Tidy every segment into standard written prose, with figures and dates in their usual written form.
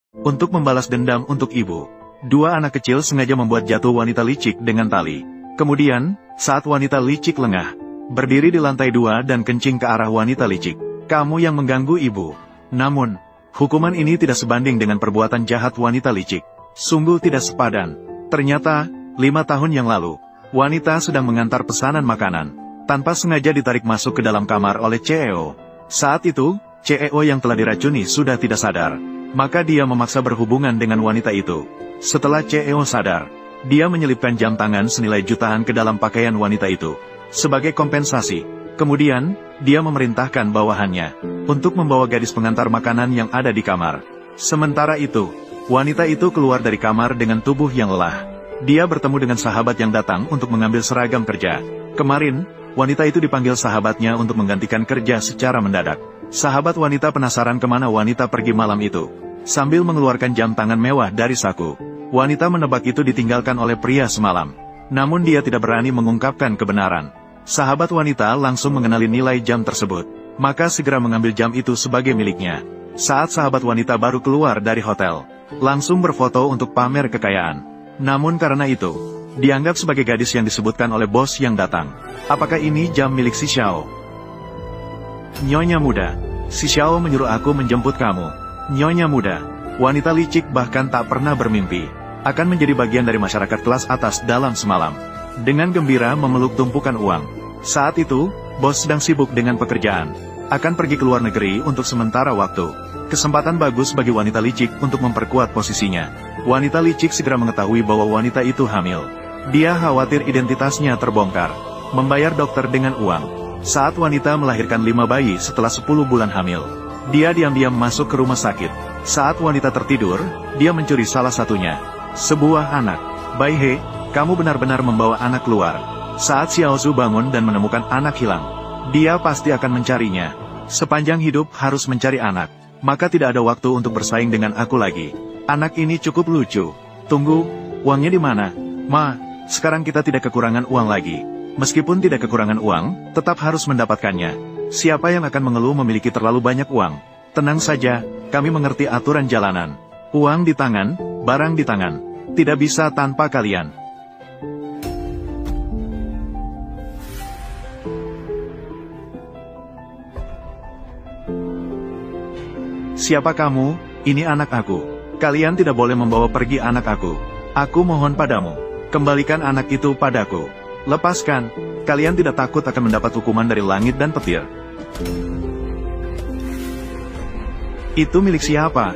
Untuk membalas dendam untuk ibu, dua anak kecil sengaja membuat jatuh wanita licik dengan tali. Kemudian, saat wanita licik lengah, berdiri di lantai 2 dan kencing ke arah wanita licik. Kamu yang mengganggu ibu. Namun, hukuman ini tidak sebanding dengan perbuatan jahat wanita licik. Sungguh tidak sepadan. Ternyata, 5 tahun yang lalu, wanita sedang mengantar pesanan makanan, tanpa sengaja ditarik masuk ke dalam kamar oleh CEO. Saat itu, CEO yang telah diracuni sudah tidak sadar. Maka dia memaksa berhubungan dengan wanita itu. Setelah CEO sadar, dia menyelipkan jam tangan senilai jutaan ke dalam pakaian wanita itu. Sebagai kompensasi, kemudian, dia memerintahkan bawahannya untuk membawa gadis pengantar makanan yang ada di kamar. Sementara itu, wanita itu keluar dari kamar dengan tubuh yang lelah. Dia bertemu dengan sahabat yang datang untuk mengambil seragam kerja. Kemarin, wanita itu dipanggil sahabatnya untuk menggantikan kerja secara mendadak. Sahabat wanita penasaran kemana wanita pergi malam itu. Sambil mengeluarkan jam tangan mewah dari saku, wanita menebak itu ditinggalkan oleh pria semalam. Namun dia tidak berani mengungkapkan kebenaran. Sahabat wanita langsung mengenali nilai jam tersebut, maka segera mengambil jam itu sebagai miliknya. Saat sahabat wanita baru keluar dari hotel, langsung berfoto untuk pamer kekayaan. Namun karena itu, dianggap sebagai gadis yang disebutkan oleh bos yang datang. Apakah ini jam milik si Xiao? Nyonya muda, si Xiao menyuruh aku menjemput kamu. Nyonya muda, wanita licik bahkan tak pernah bermimpi akan menjadi bagian dari masyarakat kelas atas dalam semalam. Dengan gembira memeluk tumpukan uang. Saat itu, bos sedang sibuk dengan pekerjaan. Akan pergi ke luar negeri untuk sementara waktu. Kesempatan bagus bagi wanita licik untuk memperkuat posisinya. Wanita licik segera mengetahui bahwa wanita itu hamil. Dia khawatir identitasnya terbongkar. Membayar dokter dengan uang. Saat wanita melahirkan 5 bayi setelah 10 bulan hamil, dia diam-diam masuk ke rumah sakit. Saat wanita tertidur, dia mencuri salah satunya. Sebuah anak. Bai He, kamu benar-benar membawa anak keluar. Saat Xiao Zhu bangun dan menemukan anak hilang, dia pasti akan mencarinya. Sepanjang hidup harus mencari anak, maka tidak ada waktu untuk bersaing dengan aku lagi. Anak ini cukup lucu. Tunggu, uangnya di mana? Ma, sekarang kita tidak kekurangan uang lagi. Meskipun tidak kekurangan uang, tetap harus mendapatkannya. Siapa yang akan mengeluh memiliki terlalu banyak uang? Tenang saja, kami mengerti aturan jalanan. Uang di tangan, barang di tangan. Tidak bisa tanpa kalian. Siapa kamu? Ini anak aku. Kalian tidak boleh membawa pergi anak aku. Aku mohon padamu, kembalikan anak itu padaku. Lepaskan, kalian tidak takut akan mendapat hukuman dari langit dan petir. Itu milik siapa?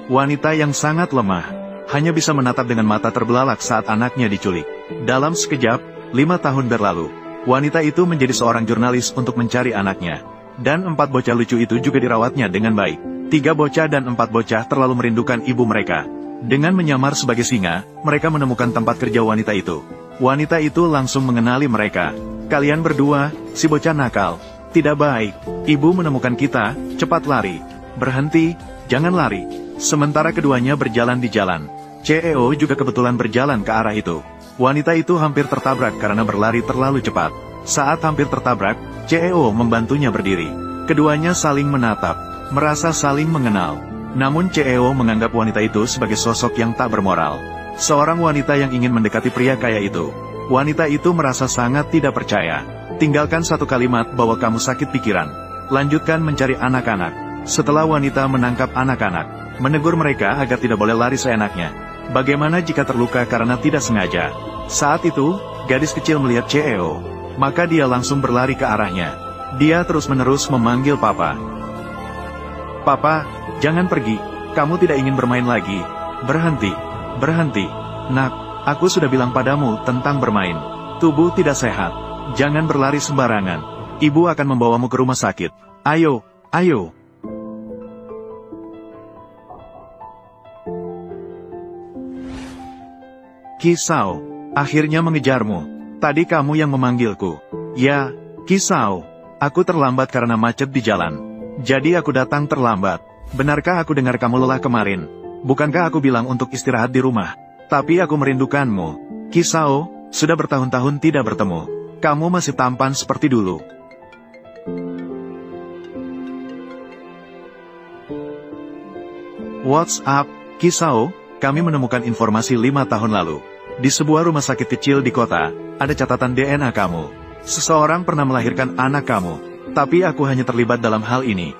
Wanita yang sangat lemah, hanya bisa menatap dengan mata terbelalak saat anaknya diculik. Dalam sekejap, 5 tahun berlalu, wanita itu menjadi seorang jurnalis untuk mencari anaknya. Dan 4 bocah lucu itu juga dirawatnya dengan baik. 3 bocah dan 4 bocah terlalu merindukan ibu mereka. Dengan menyamar sebagai singa, mereka menemukan tempat kerja wanita itu. Wanita itu langsung mengenali mereka. Kalian berdua, si bocah nakal. Tidak baik. Ibu menemukan kita, cepat lari. Berhenti, jangan lari. Sementara keduanya berjalan di jalan. CEO juga kebetulan berjalan ke arah itu. Wanita itu hampir tertabrak karena berlari terlalu cepat. Saat hampir tertabrak, CEO membantunya berdiri. Keduanya saling menatap, merasa saling mengenal. Namun CEO menganggap wanita itu sebagai sosok yang tak bermoral. Seorang wanita yang ingin mendekati pria kaya itu. Wanita itu merasa sangat tidak percaya. Tinggalkan satu kalimat bahwa kamu sakit pikiran. Lanjutkan mencari anak-anak. Setelah wanita menangkap anak-anak, menegur mereka agar tidak boleh lari seenaknya. Bagaimana jika terluka karena tidak sengaja? Saat itu, gadis kecil melihat CEO. Maka dia langsung berlari ke arahnya. Dia terus-menerus memanggil Papa. Papa, jangan pergi. Kamu tidak ingin bermain lagi. Berhenti. Berhenti. Nak, aku sudah bilang padamu tentang bermain. Tubuh tidak sehat. Jangan berlari sembarangan. Ibu akan membawamu ke rumah sakit. Ayo, ayo. Kisau, akhirnya mengejarmu. Tadi kamu yang memanggilku. Ya, Kisau. Aku terlambat karena macet di jalan. Jadi aku datang terlambat. Benarkah aku dengar kamu lelah kemarin? Bukankah aku bilang untuk istirahat di rumah? Tapi aku merindukanmu. Kisao, sudah bertahun-tahun tidak bertemu. Kamu masih tampan seperti dulu. What's up, Kisao? Kami menemukan informasi 5 tahun lalu. Di sebuah rumah sakit kecil di kota, ada catatan DNA kamu. Seseorang pernah melahirkan anak kamu, tapi aku hanya terlibat dalam hal ini.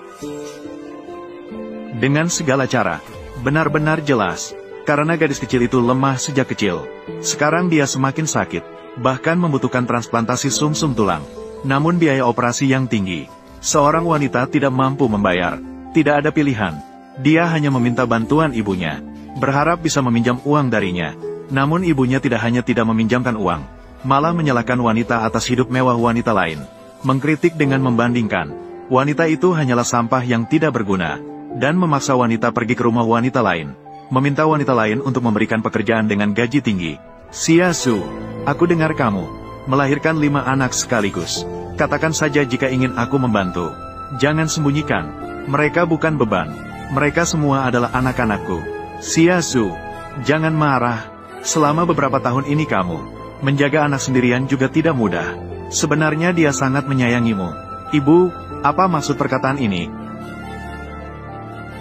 Dengan segala cara, benar-benar jelas, karena gadis kecil itu lemah sejak kecil. Sekarang dia semakin sakit, bahkan membutuhkan transplantasi sumsum tulang. Namun biaya operasi yang tinggi, seorang wanita tidak mampu membayar. Tidak ada pilihan, dia hanya meminta bantuan ibunya, berharap bisa meminjam uang darinya. Namun ibunya tidak hanya tidak meminjamkan uang, malah menyalahkan wanita atas hidup mewah wanita lain. Mengkritik dengan membandingkan, wanita itu hanyalah sampah yang tidak berguna, dan memaksa wanita pergi ke rumah wanita lain, meminta wanita lain untuk memberikan pekerjaan dengan gaji tinggi. Xia Zhu, aku dengar kamu melahirkan 5 anak sekaligus. Katakan saja jika ingin aku membantu. Jangan sembunyikan, mereka bukan beban. Mereka semua adalah anak-anakku. Xia Zhu, jangan marah. Selama beberapa tahun ini kamu menjaga anak sendirian juga tidak mudah. Sebenarnya dia sangat menyayangimu. Ibu, apa maksud perkataan ini?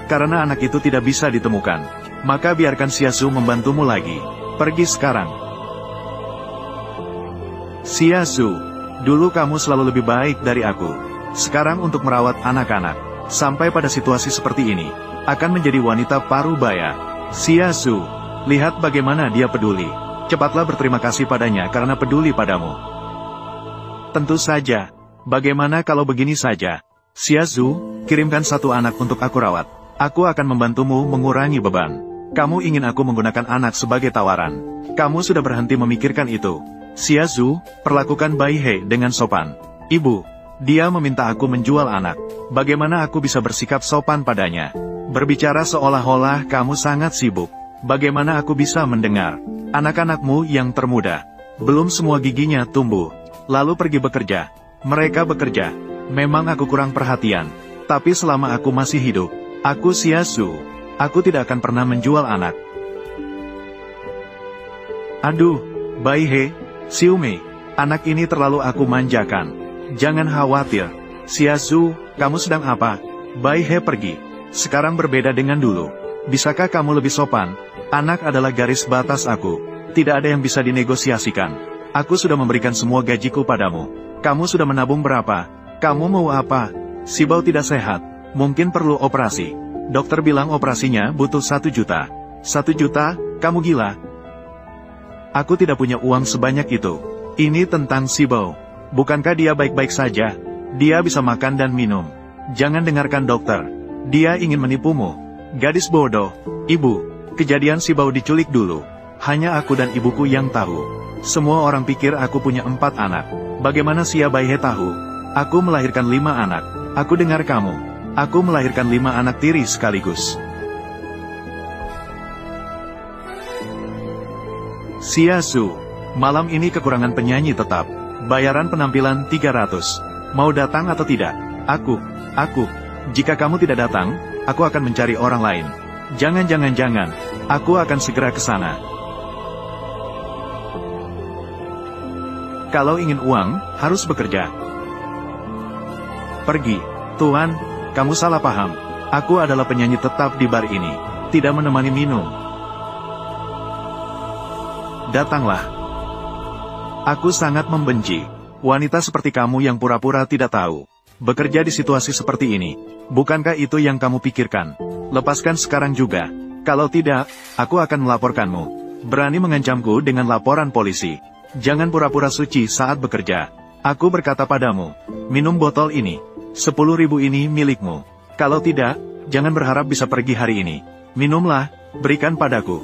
Karena anak itu tidak bisa ditemukan, maka biarkan Xia Zhu membantumu lagi. Pergi sekarang. Xia Zhu, dulu kamu selalu lebih baik dari aku. Sekarang untuk merawat anak-anak, sampai pada situasi seperti ini, akan menjadi wanita parubaya. Xia Zhu, lihat bagaimana dia peduli. Cepatlah berterima kasih padanya karena peduli padamu. Tentu saja, bagaimana kalau begini saja? Xia Zhu, kirimkan 1 anak untuk aku rawat. Aku akan membantumu mengurangi beban. Kamu ingin aku menggunakan anak sebagai tawaran. Kamu sudah berhenti memikirkan itu. Xia Zhu, perlakukan Bai He dengan sopan. Ibu, dia meminta aku menjual anak. Bagaimana aku bisa bersikap sopan padanya? Berbicara seolah-olah kamu sangat sibuk. Bagaimana aku bisa mendengar? Anak-anakmu yang termuda, belum semua giginya tumbuh, lalu pergi bekerja. Mereka bekerja. Memang aku kurang perhatian. Tapi selama aku masih hidup, aku Xia Zhu, aku tidak akan pernah menjual anak. Aduh, Bai He, Xiumei, anak ini terlalu aku manjakan. Jangan khawatir. Xia Zhu, kamu sedang apa? Bai He pergi. Sekarang berbeda dengan dulu. Bisakah kamu lebih sopan? Anak adalah garis batas aku. Tidak ada yang bisa dinegosiasikan. Aku sudah memberikan semua gajiku padamu. Kamu sudah menabung berapa? Kamu mau apa? Sibau tidak sehat. Mungkin perlu operasi. Dokter bilang operasinya butuh 1 juta. 1 juta? Kamu gila? Aku tidak punya uang sebanyak itu. Ini tentang Sibau. Bukankah dia baik-baik saja? Dia bisa makan dan minum. Jangan dengarkan dokter. Dia ingin menipumu. Gadis bodoh. Ibu, kejadian Sibau diculik dulu. Hanya aku dan ibuku yang tahu. Semua orang pikir aku punya 4 anak. Bagaimana Xia Bai He tahu? Aku melahirkan 5 anak. Aku dengar kamu. Aku melahirkan 5 anak tiri sekaligus. Xia Zhu, malam ini kekurangan penyanyi tetap. Bayaran penampilan 300. Mau datang atau tidak? Aku. Jika kamu tidak datang, aku akan mencari orang lain. Jangan. Aku akan segera ke sana. Kalau ingin uang, harus bekerja. Pergi. Tuan, kamu salah paham. Aku adalah penyanyi tetap di bar ini. Tidak menemani minum. Datanglah. Aku sangat membenci wanita seperti kamu yang pura-pura tidak tahu. Bekerja di situasi seperti ini. Bukankah itu yang kamu pikirkan? Lepaskan sekarang juga. Kalau tidak, aku akan melaporkanmu. Berani mengancamku dengan laporan polisi. Jangan pura-pura suci saat bekerja. Aku berkata padamu, minum botol ini. 10.000 ini milikmu. Kalau tidak, jangan berharap bisa pergi hari ini. Minumlah, berikan padaku.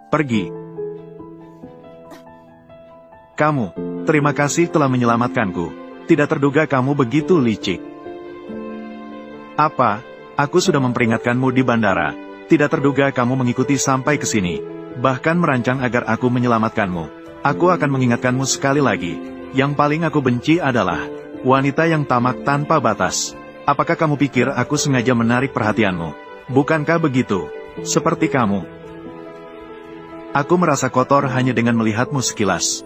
Pergi. Kamu, terima kasih telah menyelamatkanku. Tidak terduga kamu begitu licik. Apa? Aku sudah memperingatkanmu di bandara. Tidak terduga kamu mengikuti sampai ke sini. Bahkan merancang agar aku menyelamatkanmu. Aku akan mengingatkanmu sekali lagi. Yang paling aku benci adalah wanita yang tamak tanpa batas. Apakah kamu pikir aku sengaja menarik perhatianmu? Bukankah begitu? Seperti kamu. Aku merasa kotor hanya dengan melihatmu sekilas.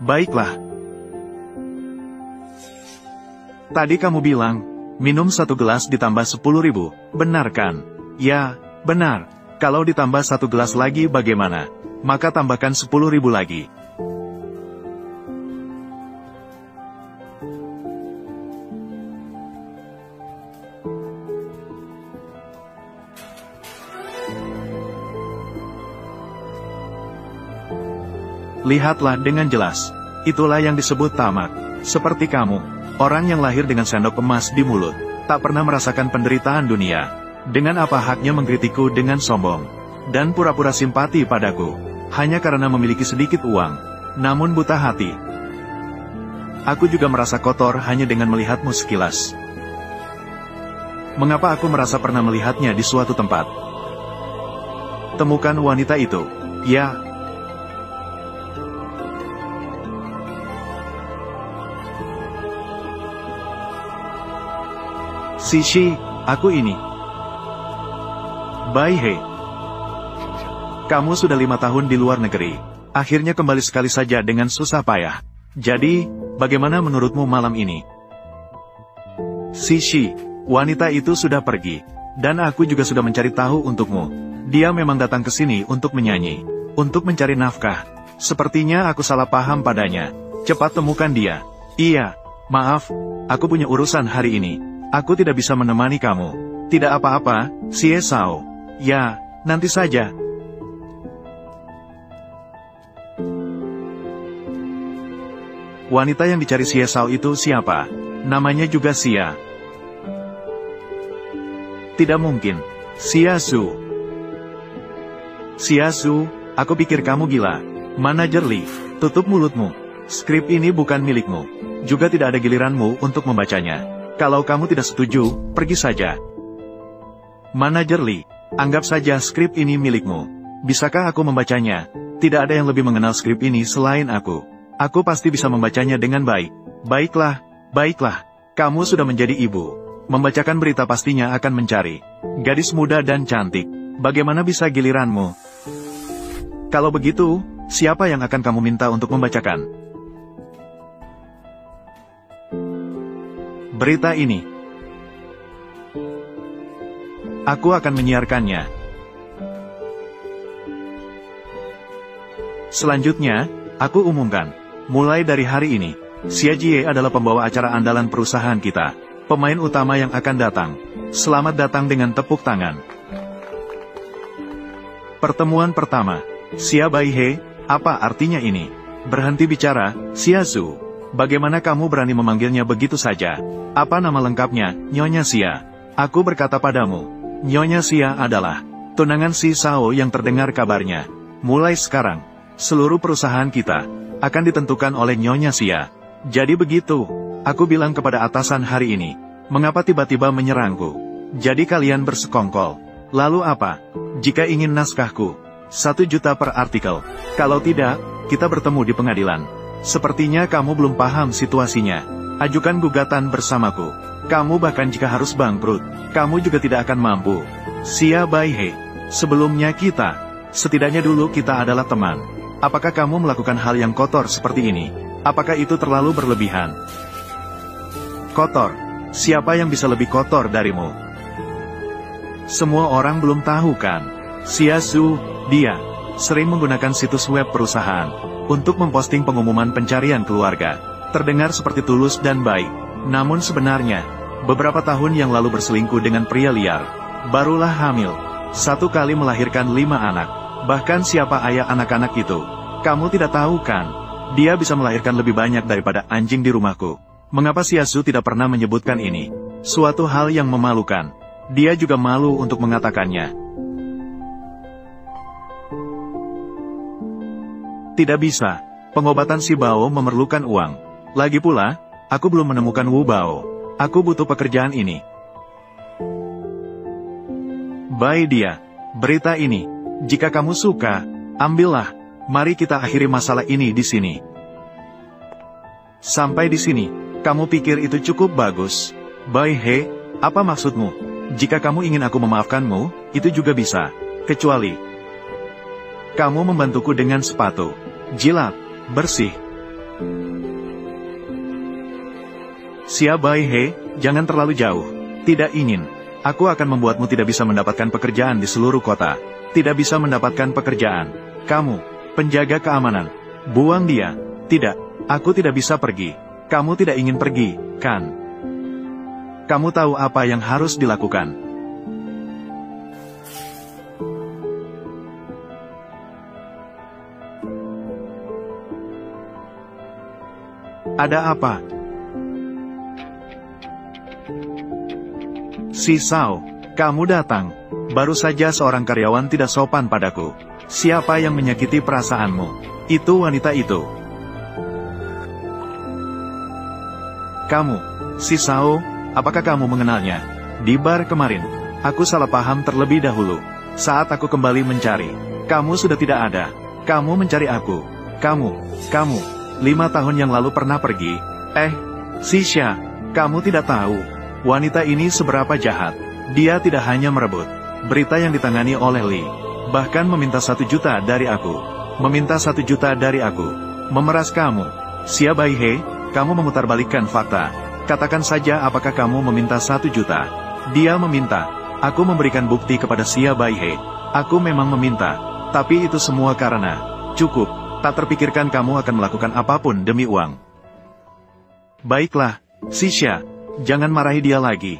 Baiklah. Tadi kamu bilang, Minum 1 gelas ditambah 10.000, benar kan? Ya, benar. Kalau ditambah 1 gelas lagi bagaimana? Maka tambahkan 10.000 lagi. Lihatlah dengan jelas. Itulah yang disebut tamak. Seperti kamu, orang yang lahir dengan sendok emas di mulut, tak pernah merasakan penderitaan dunia. Dengan apa haknya mengkritikku dengan sombong, dan pura-pura simpati padaku, hanya karena memiliki sedikit uang, namun buta hati. Aku juga merasa kotor hanya dengan melihatmu sekilas. Mengapa aku merasa pernah melihatnya di suatu tempat? Temukan wanita itu. Ya. Sishi, aku ini. Bai He. Kamu sudah 5 tahun di luar negeri. Akhirnya kembali sekali saja dengan susah payah. Jadi, bagaimana menurutmu malam ini? Sishi, wanita itu sudah pergi. Dan aku juga sudah mencari tahu untukmu. Dia memang datang ke sini untuk menyanyi. Untuk mencari nafkah. Sepertinya aku salah paham padanya. Cepat temukan dia. Iya, maaf, aku punya urusan hari ini. Aku tidak bisa menemani kamu. Tidak apa-apa, Xie Sao. Ya, nanti saja. Wanita yang dicari Xie Sao itu siapa? Namanya juga Xia. Tidak mungkin. Xia Su. Xia Su, aku pikir kamu gila. Manajer Li, tutup mulutmu. Skrip ini bukan milikmu. Juga tidak ada giliranmu untuk membacanya. Kalau kamu tidak setuju, pergi saja. Manajer Li, anggap saja skrip ini milikmu. Bisakah aku membacanya? Tidak ada yang lebih mengenal skrip ini selain aku. Aku pasti bisa membacanya dengan baik. Baiklah, baiklah. Kamu sudah menjadi ibu. Membacakan berita pastinya akan mencari gadis muda dan cantik. Bagaimana bisa giliranmu? Kalau begitu, siapa yang akan kamu minta untuk membacakan berita ini? Aku akan menyiarkannya. Selanjutnya, aku umumkan. Mulai dari hari ini, Xia Jie adalah pembawa acara andalan perusahaan kita. Pemain utama yang akan datang. Selamat datang dengan tepuk tangan. Pertemuan pertama. Xia Bai He, apa artinya ini? Berhenti bicara, Xia Su. Bagaimana kamu berani memanggilnya begitu saja? Apa nama lengkapnya, Nyonya Xia? Aku berkata padamu, Nyonya Xia adalah tunangan si Sao yang terdengar kabarnya. Mulai sekarang, seluruh perusahaan kita akan ditentukan oleh Nyonya Xia. Jadi begitu, aku bilang kepada atasan hari ini. Mengapa tiba-tiba menyerangku? Jadi kalian bersekongkol. Lalu apa? Jika ingin naskahku, 1 juta per artikel. Kalau tidak, kita bertemu di pengadilan. Sepertinya kamu belum paham situasinya. Ajukan gugatan bersamaku. Kamu bahkan jika harus bangkrut, kamu juga tidak akan mampu. Xia Bai He, sebelumnya setidaknya dulu kita adalah teman. Apakah kamu melakukan hal yang kotor seperti ini? Apakah itu terlalu berlebihan? Kotor? Siapa yang bisa lebih kotor darimu? Semua orang belum tahu kan? Xia Su, dia sering menggunakan situs web perusahaan untuk memposting pengumuman pencarian keluarga. Terdengar seperti tulus dan baik. Namun sebenarnya, beberapa tahun yang lalu berselingkuh dengan pria liar. Barulah hamil. 1 kali melahirkan 5 anak. Bahkan siapa ayah anak-anak itu? Kamu tidak tahu kan? Dia bisa melahirkan lebih banyak daripada anjing di rumahku. Mengapa Xia Su tidak pernah menyebutkan ini? Suatu hal yang memalukan. Dia juga malu untuk mengatakannya. Tidak bisa. Pengobatan si Bao memerlukan uang. Lagi pula, aku belum menemukan Wu Bao. Aku butuh pekerjaan ini. Bai dia. Berita ini. Jika kamu suka, ambillah. Mari kita akhiri masalah ini di sini. Sampai di sini. Kamu pikir itu cukup bagus? Bai He, apa maksudmu? Jika kamu ingin aku memaafkanmu, itu juga bisa. Kecuali kamu membantuku dengan sepatu. Jilat, bersih. Xia Bai He, Jangan terlalu jauh. Tidak ingin. Aku akan membuatmu tidak bisa mendapatkan pekerjaan di seluruh kota. Tidak bisa mendapatkan pekerjaan. Kamu, penjaga keamanan. Buang dia. Tidak, aku tidak bisa pergi. Kamu tidak ingin pergi, kan? Kamu tahu apa yang harus dilakukan. Ada apa? Si Sao, kamu datang. Baru saja seorang karyawan tidak sopan padaku. Siapa yang menyakiti perasaanmu? Itu wanita itu. Kamu, si Sao, apakah kamu mengenalnya? Di bar kemarin, aku salah paham terlebih dahulu. Saat aku kembali mencari, kamu sudah tidak ada. Kamu mencari aku. Kamu, 5 tahun yang lalu pernah pergi. Sisha, kamu tidak tahu. Wanita ini seberapa jahat. Dia tidak hanya merebut berita yang ditangani oleh Lee, bahkan meminta 1 juta dari aku. Meminta 1 juta dari aku. Memeras kamu. Xia Baihe, kamu memutarbalikkan fakta. Katakan saja apakah kamu meminta 1 juta. Dia meminta. Aku memberikan bukti kepada Xia Baihe. Aku memang meminta. Tapi itu semua karena... Cukup. Tak terpikirkan kamu akan melakukan apapun demi uang. Baiklah, Sisha, jangan marahi dia lagi.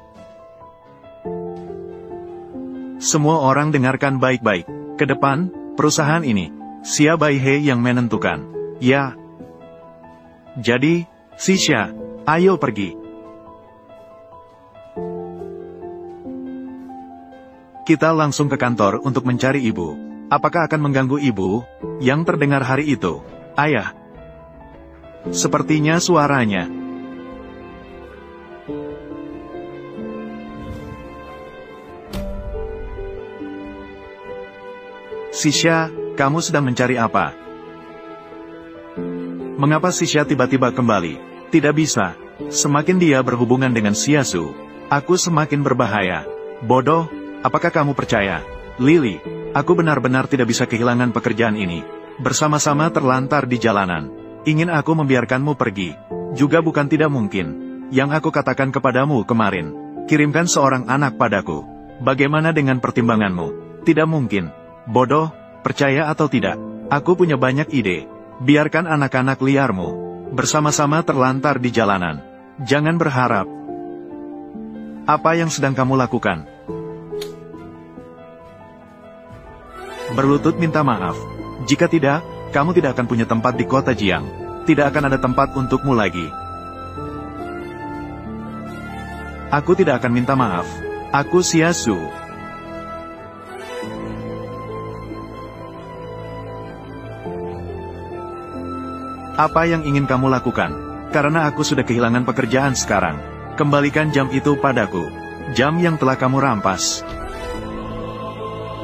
Semua orang dengarkan baik-baik. Ke depan, perusahaan ini, Xia Baihe yang menentukan. Ya. Jadi, Sisha, ayo pergi. Kita langsung ke kantor untuk mencari ibu. Apakah akan mengganggu ibu? Yang terdengar hari itu. Ayah. Sepertinya suaranya. Sisha, kamu sedang mencari apa? Mengapa Sisha tiba-tiba kembali? Tidak bisa. Semakin dia berhubungan dengan Xiasu, aku semakin berbahaya. Bodoh, apakah kamu percaya? Lily, aku benar-benar tidak bisa kehilangan pekerjaan ini. Bersama-sama terlantar di jalanan. Ingin aku membiarkanmu pergi. Juga bukan tidak mungkin. Yang aku katakan kepadamu kemarin. Kirimkan seorang anak padaku. Bagaimana dengan pertimbanganmu? Tidak mungkin. Bodoh, percaya atau tidak. Aku punya banyak ide. Biarkan anak-anak liarmu bersama-sama terlantar di jalanan. Jangan berharap. Apa yang sedang kamu lakukan? Berlutut minta maaf. Jika tidak, kamu tidak akan punya tempat di kota Jiang. Tidak akan ada tempat untukmu lagi. Aku tidak akan minta maaf. Aku Xiasu. Apa yang ingin kamu lakukan? Karena aku sudah kehilangan pekerjaan sekarang. Kembalikan jam itu padaku. Jam yang telah kamu rampas.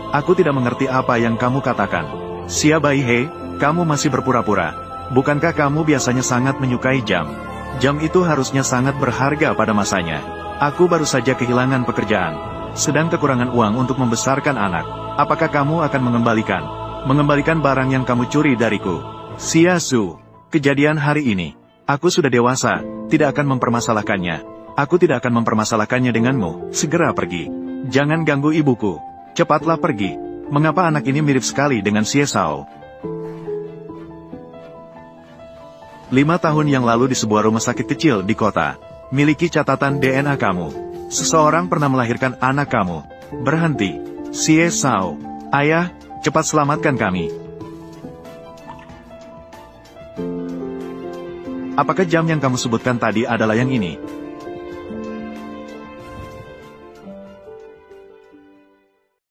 Aku tidak mengerti apa yang kamu katakan. Xia Baihe, kamu masih berpura-pura. Bukankah kamu biasanya sangat menyukai jam? Jam itu harusnya sangat berharga pada masanya. Aku baru saja kehilangan pekerjaan. Sedang kekurangan uang untuk membesarkan anak. Apakah kamu akan mengembalikan barang yang kamu curi dariku? Xiasu, kejadian hari ini. Aku sudah dewasa, tidak akan mempermasalahkannya. Aku tidak akan mempermasalahkannya denganmu. Segera pergi. Jangan ganggu ibuku. Cepatlah pergi. Mengapa anak ini mirip sekali dengan Xie Sao? 5 tahun yang lalu di sebuah rumah sakit kecil di kota. Miliki catatan DNA kamu. Seseorang pernah melahirkan anak kamu. Berhenti. Xie Sao. Ayah, cepat selamatkan kami. Apakah jam yang kamu sebutkan tadi adalah yang ini?